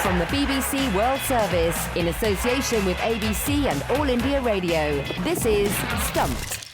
from the BBC World Service in association with ABC and All India Radio. This is Stumped.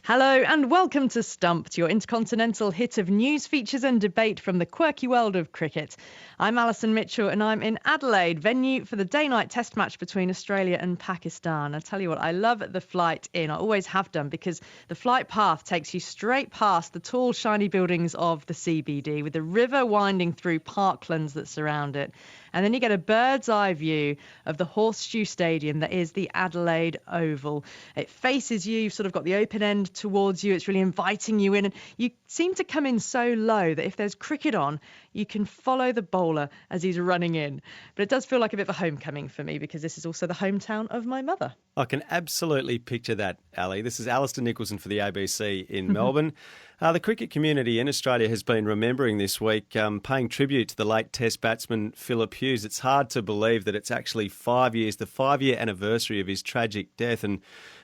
Hello and welcome to Stumped, your intercontinental hit of news, features and debate from the quirky world of cricket. I'm Alison Mitchell and I'm in Adelaide, venue for the day-night test match between Australia and Pakistan. I tell you what, I love the flight in. I always have done, because the flight path takes you straight past the tall, shiny buildings of the CBD with the river winding through parklands that surround it. And then you get a bird's eye view of the Horseshoe Stadium that is the Adelaide Oval. It faces you, you've sort of got the open end towards you. It's really inviting you in. And you seem to come in so low that if there's cricket on, you can follow the bowler as he's running in. But it does feel like a bit of a homecoming for me, because this is also the hometown of my mother. I can absolutely picture that, Ali. This is Alister Nicholson for the ABC in Melbourne. The cricket community in Australia has been remembering this week, paying tribute to the late Test batsman Philip Hughes. It's hard to believe that it's actually 5 years, the 5-year anniversary of his tragic death, and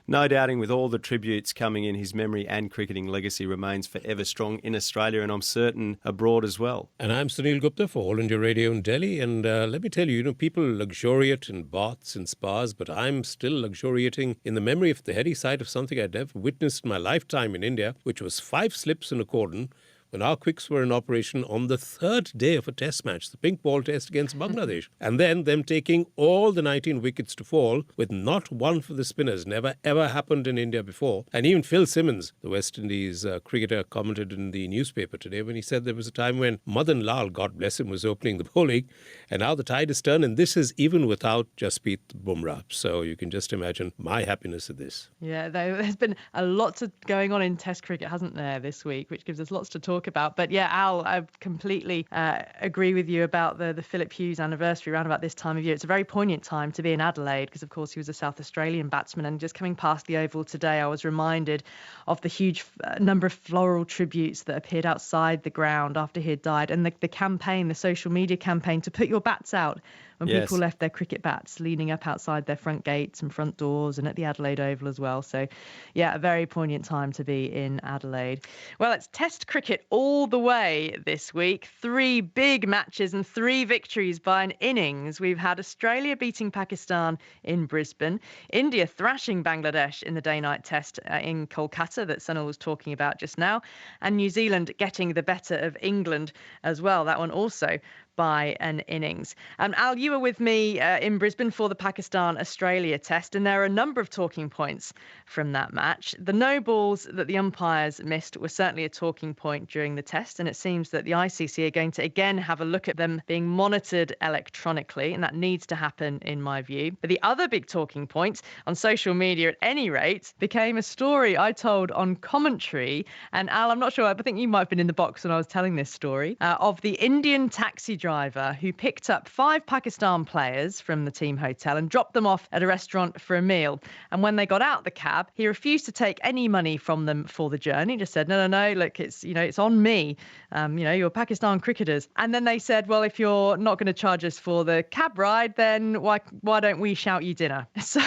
no doubting with all the tributes coming in, his memory and cricketing legacy remains forever strong in Australia, and I'm certain abroad as well. And I'm Sunil Gupta for All India Radio in Delhi, and let me tell you, people luxuriate in baths and spas, but I'm still luxuriating in the memory of the heady sight of something I'd never witnessed in my lifetime in India, which was 5 slips in a cordon when our quicks were in operation on the third day of a test match, the pink ball test against Bangladesh. And then them taking all the 19 wickets to fall with not one for the spinners. Never, ever happened in India before. And even Phil Simmons, the West Indies cricketer, commented in the newspaper today when he said there was a time when Madan Lal, God bless him, was opening the bowling. And now the tide is turned. And this is even without Jasprit Bumrah. So you can just imagine my happiness at this. Yeah, there's been a lot going on in Test cricket, hasn't there, this week, which gives us lots to talk about. But yeah, Al, I completely agree with you about the Philip Hughes anniversary around about this time of year. It's a very poignant time to be in Adelaide, because of course he was a South Australian batsman, and just coming past the Oval today, I was reminded of the huge number of floral tributes that appeared outside the ground after he had died, and the campaign, the social media campaign to put your bats out when people left their cricket bats leaning up outside their front gates and front doors, and at the Adelaide Oval as well. So, yeah, a very poignant time to be in Adelaide. Well, it's Test cricket all the way this week. 3 big matches and 3 victories by an innings. We've had Australia beating Pakistan in Brisbane, India thrashing Bangladesh in the day-night test in Kolkata that Sunil was talking about just now, and New Zealand getting the better of England as well. That one also by an innings. Al, you were with me in Brisbane for the Pakistan-Australia test, and there are a number of talking points from that match. The no balls that the umpires missed were certainly a talking point during the test, and it seems that the ICC are going to again have a look at them being monitored electronically, and that needs to happen in my view. But the other big talking point on social media at any rate became a story I told on commentary, and Al, I'm not sure, I think you might have been in the box when I was telling this story, of the Indian taxi driver who picked up 5 Pakistan players from the team hotel and dropped them off at a restaurant for a meal. And when they got out the cab, he refused to take any money from them for the journey. He just said, no, look, it's on me. You're Pakistan cricketers. And then they said, well, if you're not going to charge us for the cab ride, then why don't we shout you dinner? So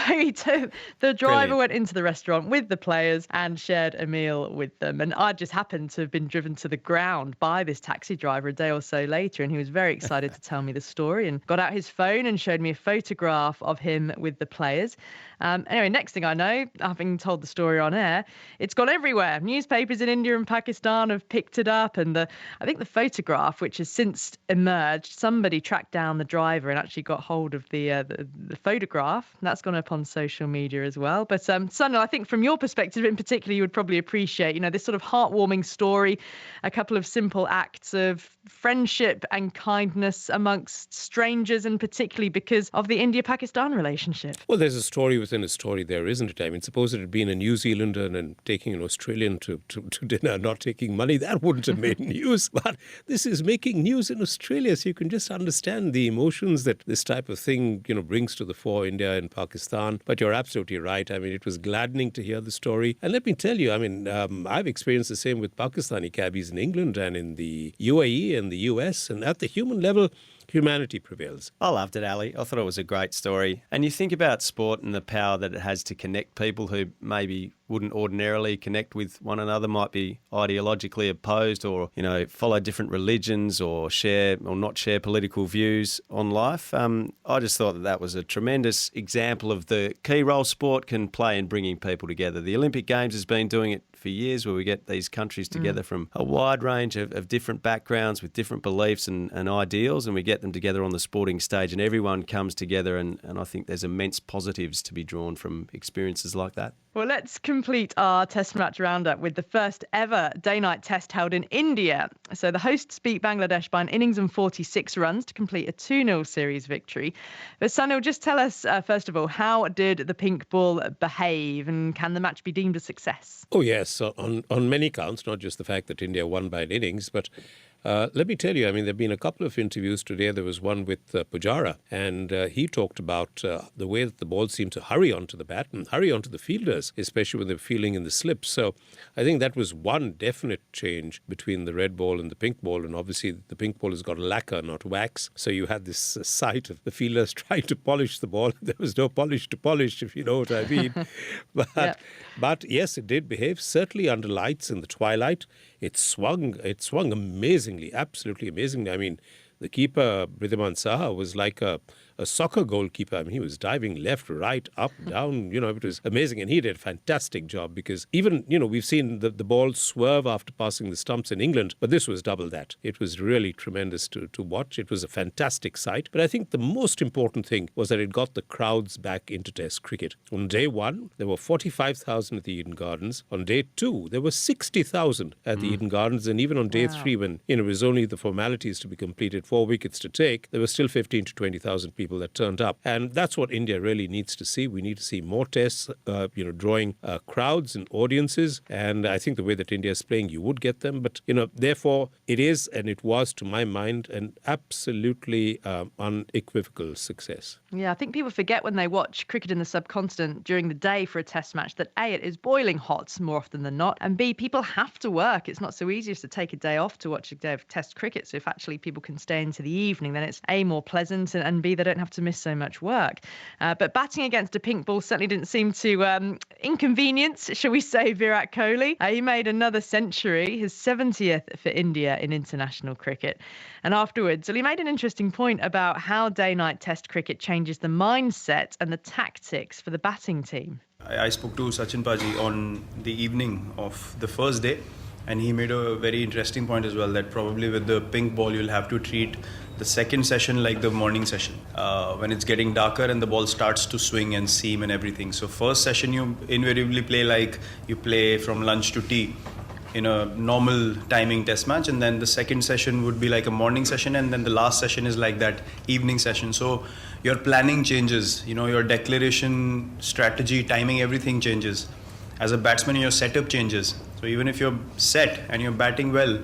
the driver went into the restaurant with the players and shared a meal with them. And I just happened to have been driven to the ground by this taxi driver a day or so later, and he was very excited to tell me the story and got out his phone and showed me a photograph of him with the players. Anyway, next thing I know, having told the story on air, it's gone everywhere. Newspapers in India and Pakistan have picked it up, and I think the photograph, which has since emerged, somebody tracked down the driver and actually got hold of the photograph. That's gone up on social media as well. But Sunil, I think from your perspective in particular, you would probably appreciate, this sort of heartwarming story, a couple of simple acts of friendship and kindness amongst strangers, and particularly because of the India-Pakistan relationship. Well, there's a story within a story there, isn't it? I mean, suppose it had been a New Zealander and taking an Australian to dinner, not taking money, that wouldn't have made news. But this is making news in Australia, so you can just understand the emotions that this type of thing, brings to the fore, India and Pakistan. But you're absolutely right. I mean, it was gladdening to hear the story. And let me tell you, I've experienced the same with Pakistani cabbies in England and in the UAE and the US. And at the human level, humanity prevails. I loved it, Ali. I thought it was a great story. And you think about sport and the power that it has to connect people who maybe wouldn't ordinarily connect with one another, might be ideologically opposed or, follow different religions or share or not share political views on life. I just thought that was a tremendous example of the key role sport can play in bringing people together. The Olympic Games has been doing it for years, where we get these countries together from a wide range of different backgrounds with different beliefs and ideals, and we get them together on the sporting stage and everyone comes together, and I think there's immense positives to be drawn from experiences like that. Well, let's complete our Test match roundup with the first ever day-night Test held in India. So the hosts beat Bangladesh by an innings and 46 runs to complete a 2-0 series victory. But Sunil, just tell us, first of all, how did the pink ball behave, and can the match be deemed a success? Oh, yes, on many counts, not just the fact that India won by an innings, but let me tell you, there have been a couple of interviews today. There was one with Pujara, and he talked about the way that the ball seemed to hurry onto the bat and hurry onto the fielders, especially when they were fielding in the slips. So I think that was one definite change between the red ball and the pink ball. And obviously the pink ball has got lacquer, not wax. So you had this sight of the fielders trying to polish the ball. There was no polish to polish, if you know what I mean. But yes, it did behave, certainly under lights in the twilight. It swung amazingly, absolutely amazingly. The keeper, Ridhiman Saha, was like a soccer goalkeeper. He was diving left, right, up, down. It was amazing. And he did a fantastic job because even, we've seen the ball swerve after passing the stumps in England, but this was double that. It was really tremendous to watch. It was a fantastic sight. But I think the most important thing was that it got the crowds back into Test cricket. On day one, there were 45,000 at the Eden Gardens. On day two, there were 60,000 at the Eden Gardens. And even on day three, when, it was only the formalities to be completed, 4 wickets to take, there were still 15 to 20,000 people that turned up. And that's what India really needs to see. We need to see more Tests, drawing crowds and audiences. And I think the way that India is playing, you would get them. But, therefore, it is, and it was, to my mind, an absolutely unequivocal success. Yeah, I think people forget when they watch cricket in the subcontinent during the day for a Test match that A, it is boiling hot more often than not, and B, people have to work. It's not so easy as to take a day off to watch a day of Test cricket. So if actually people can stay into the evening, then it's A, more pleasant, and B, they don't have to miss so much work. But batting against a pink ball certainly didn't seem to inconvenience, shall we say, Virat Kohli. He made another century, his 70th for India in international cricket. And afterwards, he made an interesting point about how day-night Test cricket changes the mindset and the tactics for the batting team. I spoke to Sachin Paji on the evening of the first day, and he made a very interesting point as well, that probably with the pink ball you'll have to treat the second session like the morning session, when it's getting darker and the ball starts to swing and seam and everything. So first session you invariably play like you play from lunch to tea in a normal timing Test match, and then the second session would be like a morning session, and then the last session is like that evening session. So your planning changes, your declaration, strategy, timing, everything changes. As a batsman, your setup changes. So even if you're set and you're batting well,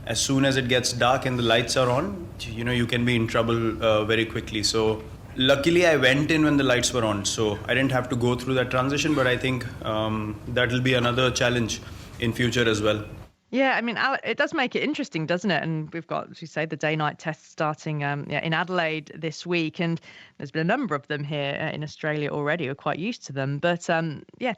as soon as it gets dark and the lights are on, you can be in trouble very quickly. So luckily I went in when the lights were on, so I didn't have to go through that transition, but I think that will be another challenge in future as well. Yeah, it does make it interesting, doesn't it? And we've got, as you say, the day-night Tests starting in Adelaide this week. And there's been a number of them here in Australia already. We're quite used to them. But,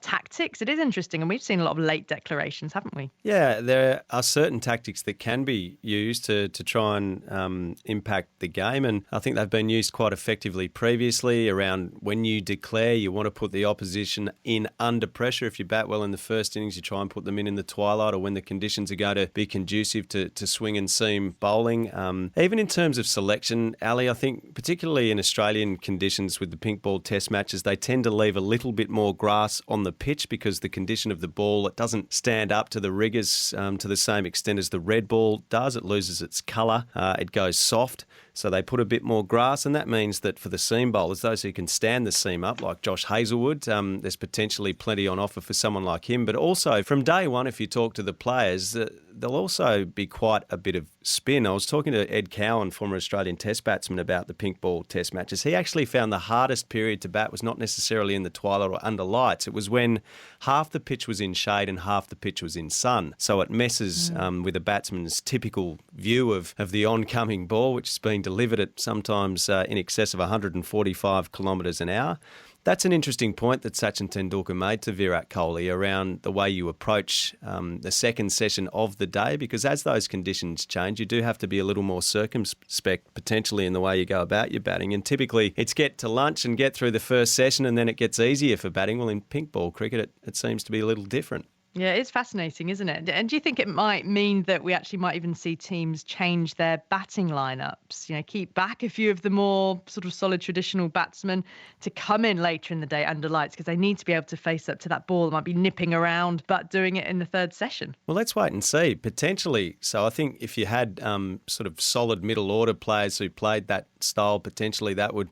tactics, it is interesting. And we've seen a lot of late declarations, haven't we? Yeah, there are certain tactics that can be used to try and impact the game. And I think they've been used quite effectively previously around when you declare you want to put the opposition in under pressure. If you bat well in the first innings, you try and put them in the twilight or when the conditions are going to be conducive to swing and seam bowling. Even in terms of selection, Ali, I think particularly in Australian conditions with the pink ball Test matches, they tend to leave a little bit more grass on the pitch because the condition of the ball, it doesn't stand up to the rigours to the same extent as the red ball does. It loses its colour. It goes soft. So they put a bit more grass, and that means that for the seam bowlers, those who can stand the seam up, like Josh Hazlewood, there's potentially plenty on offer for someone like him. But also from day one, if you talk to the players, is that there'll also be quite a bit of spin. I was talking to Ed Cowan, former Australian Test batsman, about the pink ball Test matches. He actually found the hardest period to bat was not necessarily in the twilight or under lights. It was when half the pitch was in shade and half the pitch was in sun. So it messes with a batsman's typical view of the oncoming ball, which is being delivered at sometimes in excess of 145 kilometres an hour. That's an interesting point that Sachin Tendulkar made to Virat Kohli around the way you approach the second session of the day, because as those conditions change, you do have to be a little more circumspect potentially in the way you go about your batting. And typically it's get to lunch and get through the first session and then it gets easier for batting. Well, in pink ball cricket, it seems to be a little different. Yeah, it's fascinating, isn't it? And do you think it might mean that we actually might even see teams change their batting lineups? You know, keep back a few of the more sort of solid traditional batsmen to come in later in the day under lights because they need to be able to face up to that ball that might be nipping around, but doing it in the third session. Well, let's wait and see. Potentially. So I think if you had sort of solid middle order players who played that style, potentially that would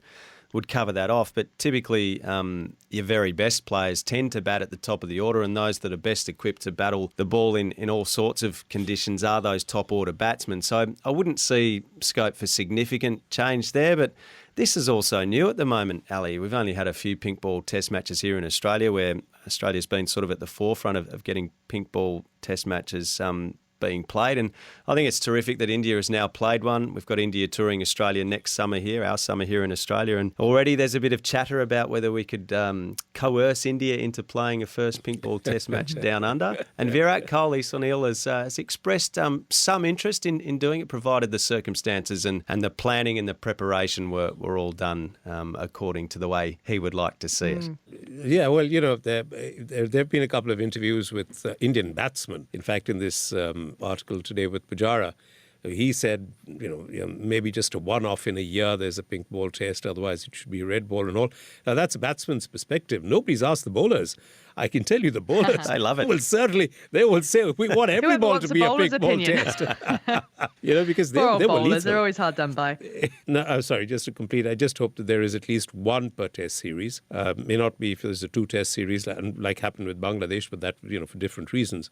cover that off. But typically your very best players tend to bat at the top of the order, and those that are best equipped to battle the ball in all sorts of conditions are those top order batsmen. So I wouldn't see scope for significant change there, but this is also new at the moment, Ali. We've only had a few pink ball Test matches here in Australia where Australia's been sort of at the forefront of getting pink ball Test matches being played, and I think it's terrific that India has now played one. We've got India touring Australia next summer here, our summer here in Australia, and already there's a bit of chatter about whether we could coerce India into playing a first pink ball Test match down under. And Virat Kohli, Sunil, has expressed some interest in doing it, provided the circumstances and the planning and the preparation were all done according to the way he would like to see it. Yeah, well, you know, there have been a couple of interviews with Indian batsmen. In fact, in this article today with Pujara, he said, maybe just a one-off in a year, there's a pink ball Test, otherwise it should be red ball and all. Now, that's a batsman's perspective. Nobody's asked the bowlers. I can tell you the bowlers. I love it. Well, certainly, they will say, we want every ball to be a pink ball Test. Because they will bowlers, they're always hard done by. No, I'm sorry, just to complete, I just hope that there is at least one per Test series. May not be if there's a 2 Test series, like happened with Bangladesh, but that, for different reasons.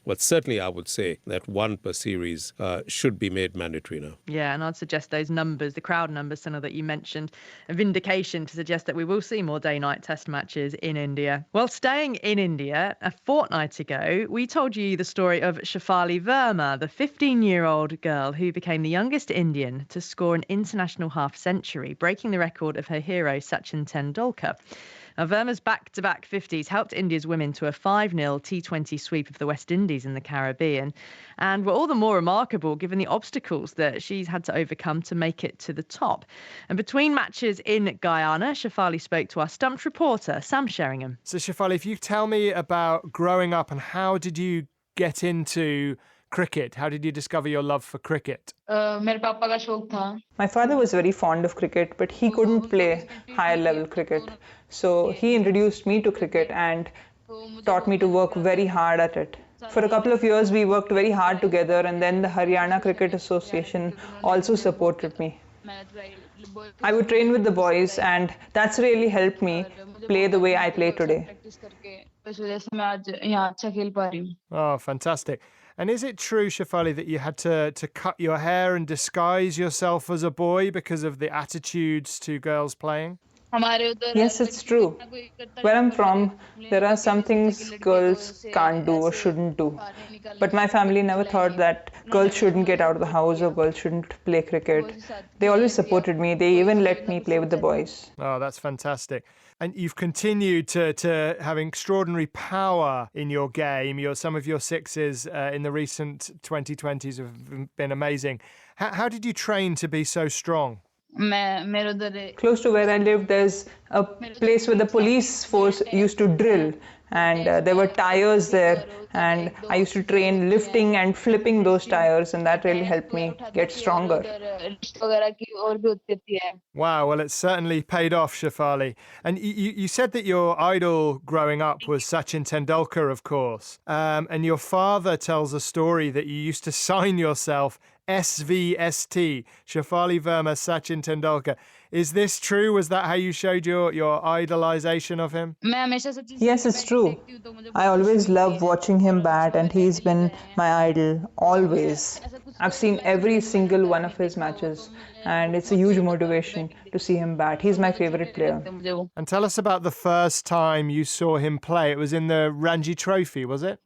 But certainly I would say that 1 per series should be made mandatory now. Yeah, and I'd suggest those numbers, the crowd numbers, Sunil, that you mentioned, a vindication to suggest that we will see more day-night Test matches in India. Well, staying in India, a fortnight ago, we told you the story of Shafali Verma, the 15-year-old girl who became the youngest Indian to score an international half-century, breaking the record of her hero Sachin Tendulkar. Now, Verma's back-to-back 50s helped India's women to a 5-0 T20 sweep of the West Indies in the Caribbean, and were all the more remarkable given the obstacles that she's had to overcome to make it to the top. And between matches in Guyana, Shafali spoke to our Stumped reporter, Sam Sheringham. So, Shafali, if you tell me about growing up and how did you get into cricket? How did you discover your love for cricket? My father was very fond of cricket, but he couldn't play higher level cricket. So he introduced me to cricket and taught me to work very hard at it. For a couple of years, we worked very hard together, and then the Haryana Cricket Association also supported me. I would train with the boys, and that's really helped me play the way I play today. Oh, fantastic. And is it true, Shafali, that you had to cut your hair and disguise yourself as a boy because of the attitudes to girls playing? Yes, it's true. Where I'm from, there are some things girls can't do or shouldn't do. But my family never thought that girls shouldn't get out of the house or girls shouldn't play cricket. They always supported me. They even let me play with the boys. Oh, that's fantastic. And you've continued to have extraordinary power in your game. Some of your sixes in the recent 2020s have been amazing. How did you train to be so strong? Close to where I lived, there's a place where the police force used to drill, and there were tires there, and I used to train lifting and flipping those tires, and that really helped me get stronger. Wow, well, it's certainly paid off, Shafali. And you said that your idol growing up was Sachin Tendulkar, of course, and your father tells a story that you used to sign yourself SVST, Shafali Verma, Sachin Tendulkar. Is this true? Was that how you showed your idolization of him? Yes, it's true. I always love watching him bat, and he's been my idol, always. I've seen every single one of his matches, and it's a huge motivation to see him bat. He's my favorite player. And tell us about the first time you saw him play. It was in the Ranji Trophy, was it?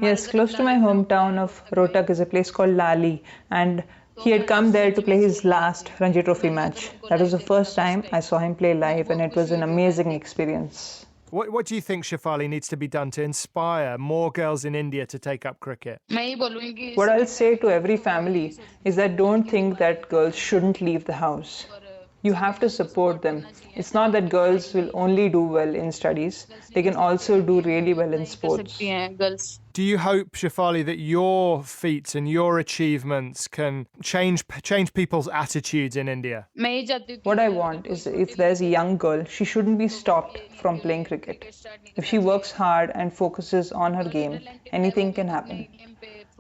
Yes, close to my hometown of Rohtak is a place called Lali, and he had come there to play his last Ranji Trophy match. That was the first time I saw him play live, and it was an amazing experience. What do you think, Shafali, needs to be done to inspire more girls in India to take up cricket? What I'll say to every family is that don't think that girls shouldn't leave the house. You have to support them. It's not that girls will only do well in studies. They can also do really well in sports. Do you hope, Shafali, that your feats and your achievements can change people's attitudes in India? What I want is if there's a young girl, she shouldn't be stopped from playing cricket. If she works hard and focuses on her game, anything can happen.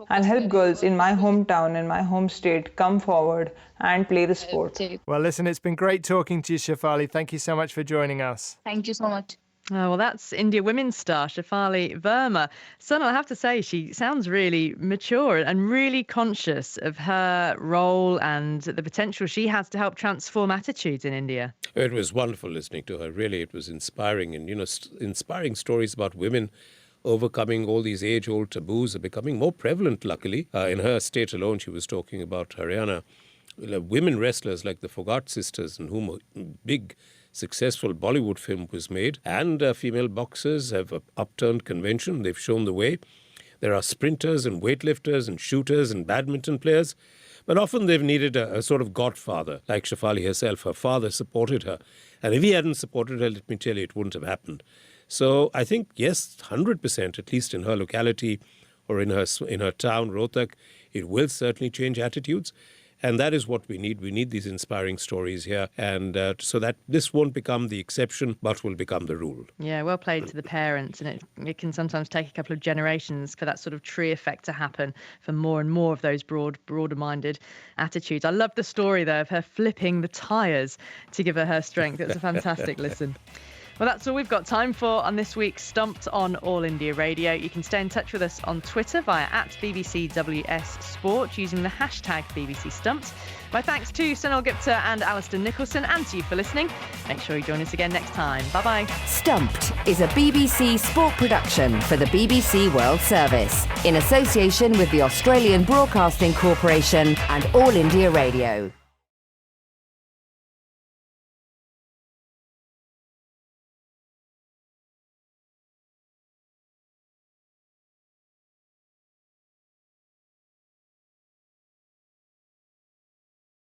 I'll help girls in my hometown and my home state come forward and play the sport. Well, listen, it's been great talking to you, Shafali. Thank you so much for joining us. Thank you so much. Oh, well, that's India women's star, Shafali Verma. Sunil, I have to say, she sounds really mature and really conscious of her role and the potential she has to help transform attitudes in India. It was wonderful listening to her. Really, it was inspiring. And, inspiring stories about women overcoming all these age-old taboos are becoming more prevalent, luckily. In her state alone, she was talking about Haryana. Women wrestlers like the Fogart sisters, in whom a big, successful Bollywood film was made, and female boxers have upturned convention. They've shown the way. There are sprinters and weightlifters and shooters and badminton players. But often they've needed a sort of godfather, like Shafali herself. Her father supported her. And if he hadn't supported her, let me tell you, it wouldn't have happened. So I think, yes, 100%, at least in her locality or in her town, Rohtak, it will certainly change attitudes. And that is what we need. We need these inspiring stories here. And so that this won't become the exception, but will become the rule. Yeah, well played to the parents. And it can sometimes take a couple of generations for that sort of tree effect to happen, for more and more of those broader-minded attitudes. I love the story, though, of her flipping the tyres to give her strength. It was a fantastic listen. Well, that's all we've got time for on this week's Stumped on All India Radio. You can stay in touch with us on Twitter via @BBCWS Sport using the hashtag BBC Stumped. My thanks to Sunil Gupta and Alister Nicholson, and to you for listening. Make sure you join us again next time. Bye-bye. Stumped is a BBC sport production for the BBC World Service in association with the Australian Broadcasting Corporation and All India Radio.